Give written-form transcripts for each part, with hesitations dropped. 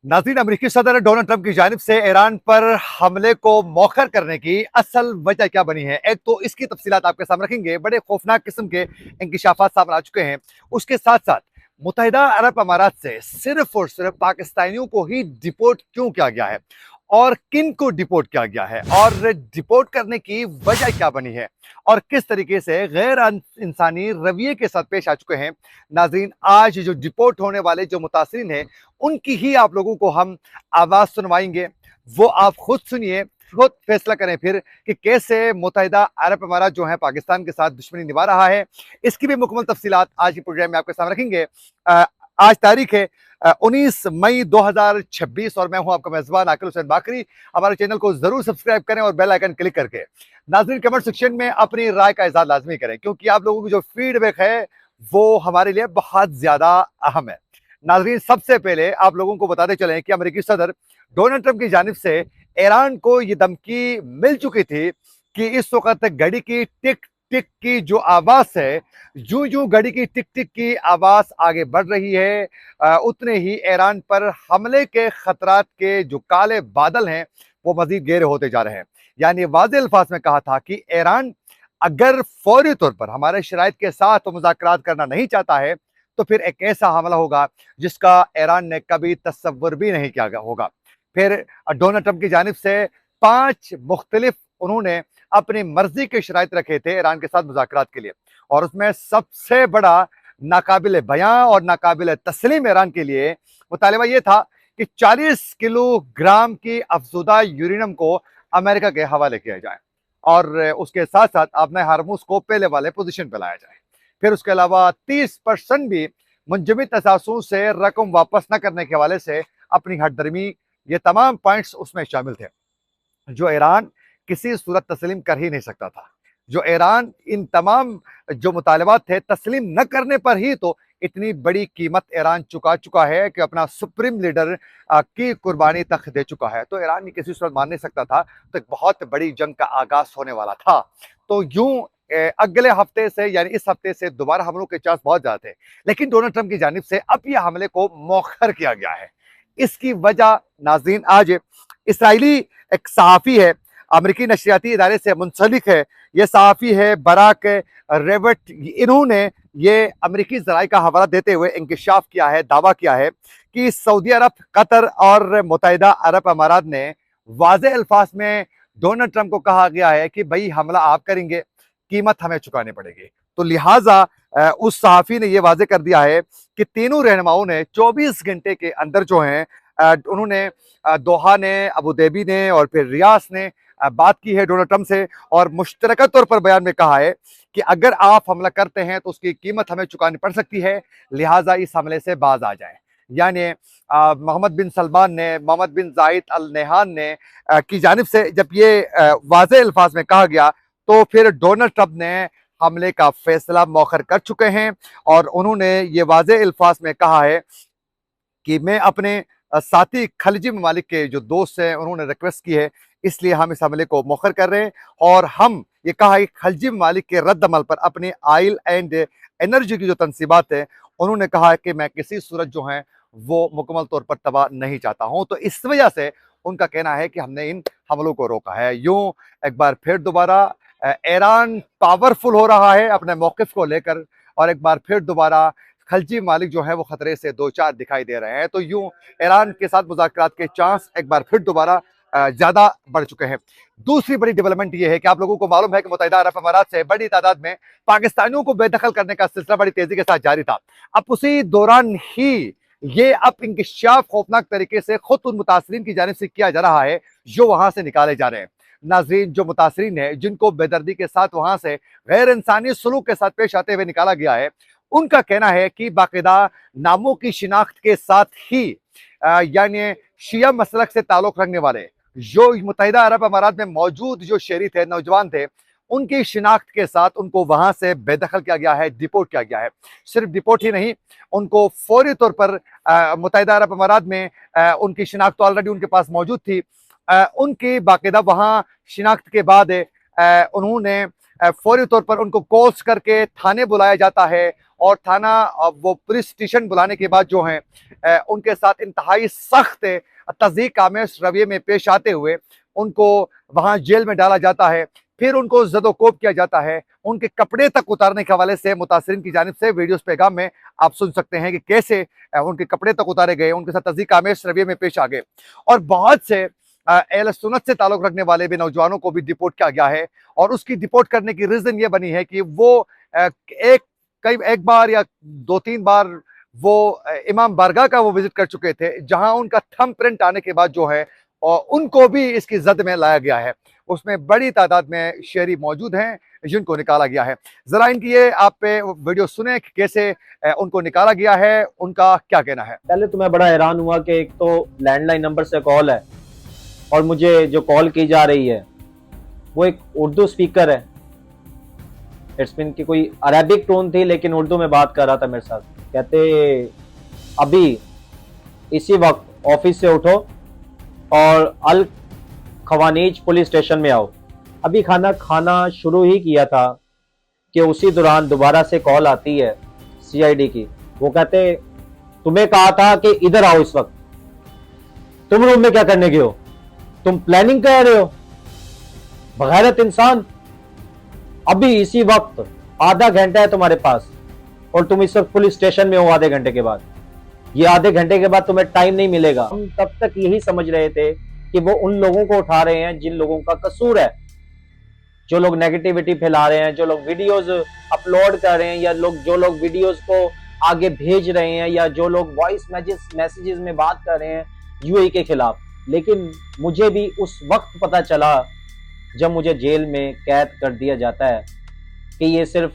नाज़रीन, अमेरिकी सदर डोनाल्ड ट्रंप की जानिब से ईरान पर हमले को मौखर करने की असल वजह क्या बनी है। एक तो इसकी तफसीलात आपके सामने रखेंगे। बड़े खौफनाक किस्म के इंकिशाफात सामने आ चुके हैं। उसके साथ साथ मुत्तहिदा अरब अमारात से सिर्फ और सिर्फ पाकिस्तानियों को ही डिपोर्ट क्यों किया गया है और किन को डिपोर्ट किया गया है और डिपोर्ट करने की वजह क्या बनी है और किस तरीके से गैर इंसानी रवैये के साथ पेश आ चुके हैं। नाज़रीन, आज जो डिपोर्ट होने वाले जो मुतासरीन हैं उनकी ही आप लोगों को हम आवाज सुनवाएंगे। वो आप खुद सुनिए, खुद फैसला करें फिर कि कैसे मुत्तहिदा अरब अमारात जो है पाकिस्तान के साथ दुश्मनी निभा रहा है। इसकी भी मुकम्मल तफसीलात आज के प्रोग्राम में आपके सामने रखेंगे। आज तारीख है 19 मई 2026 और मैं हूं आपका मेजबान आकिल हुसैन बाकरी। हमारे चैनल को जरूर सब्सक्राइब करें और बेल आइकन क्लिक करके नाज़रीन कमेंट सेक्शन में अपनी राय का इज़हार लाजमी करें, क्योंकि आप लोगों की जो फीडबैक है वो हमारे लिए बहुत ज्यादा अहम है। नाज़रीन, सबसे पहले आप लोगों को बताते चलें कि अमेरिकी सदर डोनाल्ड ट्रंप की जानिब से ईरान को यह धमकी मिल चुकी थी कि इस वक्त घड़ी की टिक टिक की जो आवाज है, यूं यूं घड़ी की टिक टिक की आवाज आगे बढ़ रही है, उतने ही ईरान पर हमले के खतरात के जो काले बादल हैं वो मजीद गहरे होते जा रहे हैं। यानी वाज़ेह अल्फाज में कहा था कि ईरान अगर फौरी तौर पर हमारे शराइत के साथ मुज़ाकरात करना नहीं चाहता है तो फिर एक ऐसा हमला होगा जिसका ईरान ने कभी तस्वुर भी नहीं किया होगा। फिर डोनाल्ड ट्रंप की जानिब से 5 मुख्तलिफ उन्होंने अपनी मर्जी के शराइत रखे थे ईरान के साथ मुज़ाकरात के लिए, और उसमें सबसे बड़ा नाकाबिल बयां और नाकाबिल तस्लीम ईरान के लिए मुतालिबा यह था कि 40 किलोग्राम की अफजुदा यूरेनियम को अमेरिका के हवाले किया जाए और उसके साथ साथ अपने हारमूस को पहले वाले पोजीशन पर लाया जाए। फिर उसके अलावा 30% भी मुंजमद असासों से रकम वापस न करने के हवाले से अपनी हटदर्मी, ये तमाम पॉइंट्स उसमें शामिल थे जो ईरान किसी सूरत तस्लीम कर ही नहीं सकता था। जो ईरान इन तमाम जो मुतालबात थे तस्लीम न करने पर ही तो इतनी बड़ी कीमत ईरान चुका चुका है कि अपना सुप्रीम लीडर की कुर्बानी तक दे चुका है। तो ईरान किसी सूरत मान नहीं सकता था, तो एक बहुत बड़ी जंग का आगाज होने वाला था। तो यूं अगले हफ्ते से यानी इस हफ्ते से दोबारा हमलों के चांस बहुत ज्यादा थे, लेकिन डोनाल्ड ट्रंप की जानिब से अब यह हमले को मौखर किया गया है। इसकी वजह नाज़रीन, आज इसराइली एक सहाफ़ी है, अमेरिकी नशरियाती इदारे से मुंसलिक है, ये सहाफ़ी है बराक रेवट। इन्होंने ये अमेरिकी ज़राए का हवाला देते हुए इंकिशाफ किया है, दावा किया है कि सऊदी अरब, कतर और मुत्तहिदा अरब अमारात ने वाज़ेह अल्फाज में डोनाल्ड ट्रंप को कहा गया है कि भाई हमला आप करेंगे, कीमत हमें चुकानी पड़ेगी। तो लिहाजा उस सहाफ़ी ने यह वाज़ेह कर दिया है कि तीनों रहनुमाओं ने 24 घंटे के अंदर जो हैं उन्होंने दोहा ने, अबू धाबी ने और फिर रियाद ने बात की है डोनाल्ड ट्रंप से, और मुश्तरका तौर पर बयान में कहा है कि अगर आप हमला करते हैं तो उसकी कीमत हमें चुकानी पड़ सकती है, लिहाजा इस हमले से बाज आ जाए। यानी मोहम्मद बिन सलमान ने, मोहम्मद बिन जायद अल नहान ने की जानिब से जब ये वाज़ेह अल्फाज में कहा गया तो फिर डोनाल्ड ट्रंप ने हमले का फैसला मौखर कर चुके हैं और उन्होंने ये वाज़ेह अल्फाज में कहा है कि मैं अपने साथी खलीजी ममालिक के जो दोस्त हैं उन्होंने रिक्वेस्ट की है, इसलिए हम इस हमले को मौखर कर रहे हैं। और हम ये कहा है कि खलीजी ममालिक के रद्द अमल पर अपने ऑयल एंड एनर्जी की जो तनसीबात है उन्होंने कहा है कि मैं किसी सूरत जो है वो मुकम्मल तौर पर तबाह नहीं चाहता हूँ। तो इस वजह से उनका कहना है कि हमने इन हमलों को रोका है। यूं एक बार फिर दोबारा ईरान पावरफुल हो रहा है अपने मौक़िफ़ को लेकर, और एक बार फिर दोबारा खलजी मालिक जो है वो खतरे से दो चार दिखाई दे रहे हैं। तो यूं ईरान के साथ मुज़ाकरात के चांस एक बार फिर दोबारा ज्यादा बढ़ चुके हैं। दूसरी बड़ी डेवलपमेंट ये है कि आप लोगों को मालूम है कि मुत्तहिदा अरब अमारात से बड़ी तादाद में पाकिस्तानियों को बेदखल करने का सिलसिला बड़ी तेजी के साथ जारी था। अब उसी दौरान ही ये अब इंकिशाफ खौफनाक तरीके से खुद उन मुतासरीन की जानिब से किया जा रहा है जो वहां से निकाले जा रहे हैं। नाज़रीन, जो मुतासरीन है जिनको बेदर्दी के साथ वहां से गैर इंसानी सलूक के साथ पेश आते हुए निकाला गया है, उनका कहना है कि बाकायदा नामों की शिनाख्त के साथ ही यानी शिया मसलक से ताल्लुक रखने वाले जो मुत्तहिदा अरब अमारात में मौजूद जो शहरी थे, नौजवान थे, उनकी शिनाख्त के साथ उनको वहां से बेदखल किया गया है, डिपोर्ट किया गया है। सिर्फ डिपोर्ट ही नहीं, उनको फौरी तौर पर मुत्तहिदा अरब अमारात में उनकी शिनाख्त तो ऑलरेडी उनके पास मौजूद थी, उनकी बाकायदा वहां शिनाख्त के बाद उन्होंने फौरी तौर पर उनको कॉल्स करके थाने बुलाया जाता है और थाना वो पुलिस स्टेशन बुलाने के बाद जो है उनके साथ इंतहाई सख्त तज़ीक आमेज रवैये में पेश आते हुए उनको वहां जेल में डाला जाता है। फिर उनको ज़दोकोब किया जाता है। उनके कपड़े तक उतारने के हवाले से मुतासिरीन की जानिब से वीडियोस पैगाम में आप सुन सकते हैं कि कैसे उनके कपड़े तक उतारे गए, उनके साथ तज़ीक आमेज रवैये में पेश आ गए। और बहुत से अहले सुन्नत से ताल्लुक़ रखने वाले भी नौजवानों को भी डिपोर्ट किया गया है। और उसकी डिपोर्ट करने की रीज़न ये बनी है कि वो एक बार या 2-3 बार वो इमाम बारगाह का वो विजिट कर चुके थे, जहां उनका थंब प्रिंट आने के बाद जो है और उनको भी इसकी जद में लाया गया है। उसमें बड़ी तादाद में शहरी मौजूद हैं जिनको निकाला गया है। जरा इनकी ये आप पे वीडियो सुने कि कैसे उनको निकाला गया है, उनका क्या कहना है। पहले तो मैं बड़ा हैरान हुआ कि एक तो लैंडलाइन नंबर से कॉल है और मुझे जो कॉल की जा रही है वो एक उर्दू स्पीकर है। इट्स मीन की कोई अरेबिक टोन थी लेकिन उर्दू में बात कर रहा था मेरे साथ। कहते अभी इसी वक्त ऑफिस से उठो और अल खवानीज पुलिस स्टेशन में आओ। अभी खाना शुरू ही किया था कि उसी दौरान दोबारा से कॉल आती है सीआईडी की। वो कहते तुम्हें कहा था कि इधर आओ, इस वक्त तुम रूम में क्या करने गए हो, तुम प्लानिंग कर रहे हो, बगैरत इंसान। अभी इसी वक्त आधा घंटा है तुम्हारे पास और तुम इस वक्त पुलिस स्टेशन में हो। आधे घंटे के बाद, ये आधे घंटे के बाद तुम्हें टाइम नहीं मिलेगा। हम तब तक यही समझ रहे थे कि वो उन लोगों को उठा रहे हैं जिन लोगों का कसूर है, जो लोग नेगेटिविटी फैला रहे हैं, जो लोग वीडियोस अपलोड कर रहे हैं, या जो लोग वीडियोस को आगे भेज रहे हैं, या जो लोग वॉइस मैसेजेस में बात कर रहे हैं यूएई के खिलाफ। लेकिन मुझे भी उस वक्त पता चला जब मुझे जेल में कैद कर दिया जाता है कि ये सिर्फ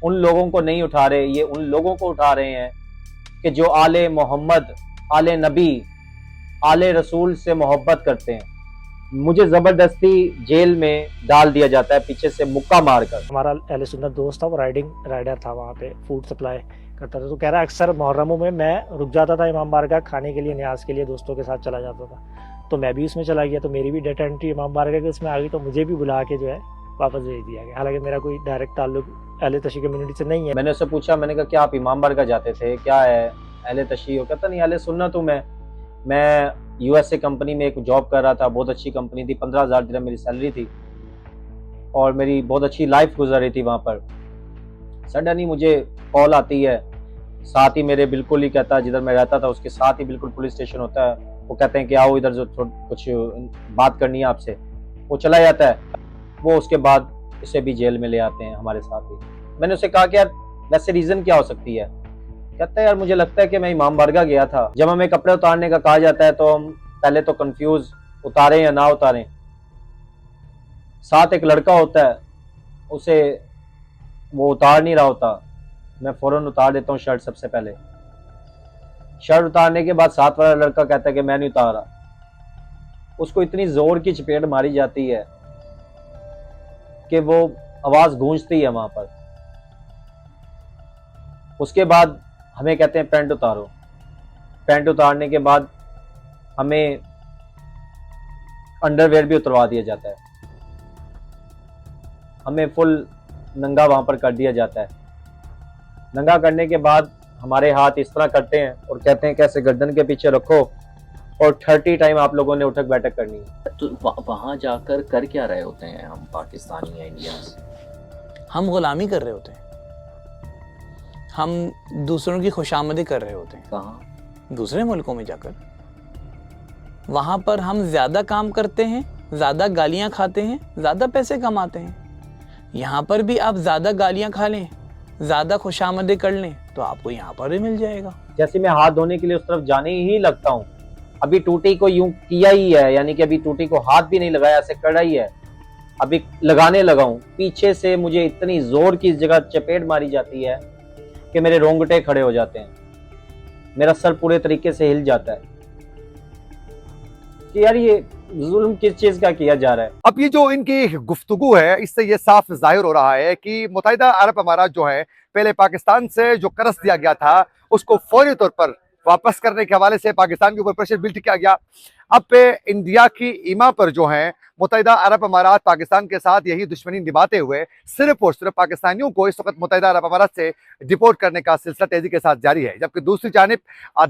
उन लोगों को नहीं उठा रहे, ये उन लोगों को उठा रहे हैं कि जो आले मोहम्मद, आले नबी, आले रसूल से मोहब्बत करते हैं। मुझे जबरदस्ती जेल में डाल दिया जाता है पीछे से मुक्का मारकर। हमारा अहले सुन्नत दोस्त था, वो राइडर था, वहाँ पे फूड सप्लाई करता था। तो कह रहा है अक्सर मुहर्रमों में मैं रुक जाता था इमाम बारगाह खाने के लिए, न्याज के लिए, दोस्तों के साथ चला जाता था। तो मैं भी उसमें चला गया, तो मेरी भी डेटा एंट्री इमाम बारगाह के उसमें आ गई, तो मुझे भी बुला के जो है वापस भेज दिया गया। हालांकि मेरा कोई डायरेक्ट ताल्लुक अहले तशी कम्युनिटी से नहीं है। मैंने उससे पूछा, मैंने कहा क्या आप इमाम बारगाह जाते थे, क्या है अहले तशी हो? कहता नहीं, अहले सुन्नत हूं मैं यूएसए कंपनी में एक जॉब कर रहा था, बहुत अच्छी कंपनी थी, 15,000 दिरहम मेरी सैलरी थी और मेरी बहुत अच्छी लाइफ गुजर रही थी वहाँ पर। सडन ही मुझे कॉल आती है, साथ ही मेरे बिल्कुल ही कहता जिधर मैं रहता था उसके साथ ही बिल्कुल पुलिस स्टेशन होता है। वो कहते हैं कि आओ इधर, जो कुछ बात करनी है आपसे। वो चला जाता है। वो उसके बाद इसे भी जेल में ले आते हैं हमारे साथ ही। मैंने उसे कहा कि यार वैसे रीज़न क्या हो सकती है? कहता है यार मुझे लगता है कि मैं इमाम बारगाह गया था। जब हमें कपड़े उतारने का कहा जाता है तो हम पहले तो कंफ्यूज, उतारें या ना उतारें। साथ एक लड़का होता है, उसे वो उतार नहीं रहा होता, मैं फौरन उतार देता हूँ शर्ट। सबसे पहले शर्ट उतारने के बाद साथ वाला लड़का कहता है कि मैं नहीं उतार रहा। उसको इतनी जोर की चपेट मारी जाती है कि वो आवाज गूंजती है वहां पर। उसके बाद हमें कहते हैं पैंट उतारो। पैंट उतारने के बाद हमें अंडरवेयर भी उतरवा दिया जाता है। हमें फुल नंगा वहां पर कर दिया जाता है। नंगा करने के बाद हमारे हाथ इस तरह करते हैं और कहते हैं कैसे गर्दन के पीछे रखो और 30 टाइम आप लोगों ने उठक बैठक करनी है। तो वहां जाकर कर क्या रहे होते हैं हम पाकिस्तानी या इंडियंस? हम गुलामी कर रहे होते हैं, हम दूसरों की खुशामदी कर रहे होते हैं। कहाँ? दूसरे मुल्कों में जाकर। वहाँ पर हम ज़्यादा काम करते हैं, ज़्यादा गालियाँ खाते हैं, ज़्यादा पैसे कमाते हैं। यहाँ पर भी आप ज़्यादा गालियाँ खा लें, ज़्यादा खुशामदी कर लें तो आपको यहाँ पर भी मिल जाएगा। जैसे मैं हाथ धोने के लिए उस तरफ जाने ही लगता हूँ, अभी टूटी को यूं किया ही है, यानी कि अभी टूटी को हाथ भी नहीं लगाया, ऐसे कड़ा ही है, अभी लगाने लगा हूँ। पीछे से मुझे इतनी जोर की इस जगह चपेट मारी जाती है कि मेरे रोंगटे खड़े हो जाते हैं, मेरा सर पूरे तरीके से हिल जाता है कि यार ये जुल्म किस चीज का किया जा रहा है। अब ये जो इनकी गुफ्तगू है, इससे ये साफ जाहिर हो रहा है कि मुत्तहिदा अरब अमारात जो है, पहले पाकिस्तान से जो कर्ज दिया गया था उसको फौरी तौर पर वापस करने के हवाले से पाकिस्तान के ऊपर प्रेशर बिल्ड किया गया। अब पे इंडिया की ईमा पर जो है मुत्तहिदा अरब अमारात पाकिस्तान के साथ यही दुश्मनी निभाते हुए सिर्फ और सिर्फ पाकिस्तानियों को इस वक्त मुत्तहिदा अरब अमारात से डिपोर्ट करने का सिलसिला तेजी के साथ जारी है, जबकि दूसरी जानिब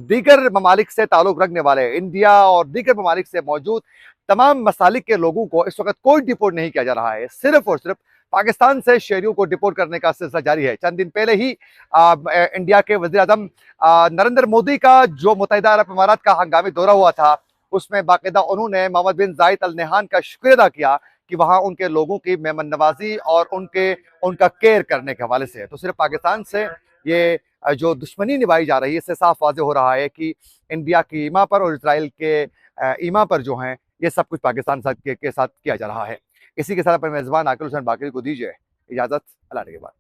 दीगर ममालिक से ताल्लुक रखने वाले इंडिया और दीगर ममालिक से मौजूद तमाम मसालिक के लोगों को इस वक्त कोई डिपोर्ट नहीं किया जा रहा है। सिर्फ और सिर्फ पाकिस्तान से शहरियों को डिपोर्ट करने का सिलसिला जारी है। चंद दिन पहले ही इंडिया के वज़ीर आज़म नरेंद्र मोदी का जो मुत्तहिदा अरब अमारात का हंगामी दौरा हुआ था, उसमें बाकायदा उन्होंने मोहम्मद बिन जायद अल नहयान का शुक्रिया अदा किया कि वहां उनके लोगों की मेहमान नवाजी और उनका केयर करने के हवाले से। तो सिर्फ पाकिस्तान से ये जो दुश्मनी निभाई जा रही है, इससे साफ वाज़ेह हो रहा है कि इंडिया की ईमा पर और इसराइल के ईमा पर जो है ये सब कुछ पाकिस्तान के साथ किया जा रहा है। इसी के साथ अपने मेज़बान आकिल हुसैन बाकरी को दीजिए इजाज़त। अल्लाह के बाद।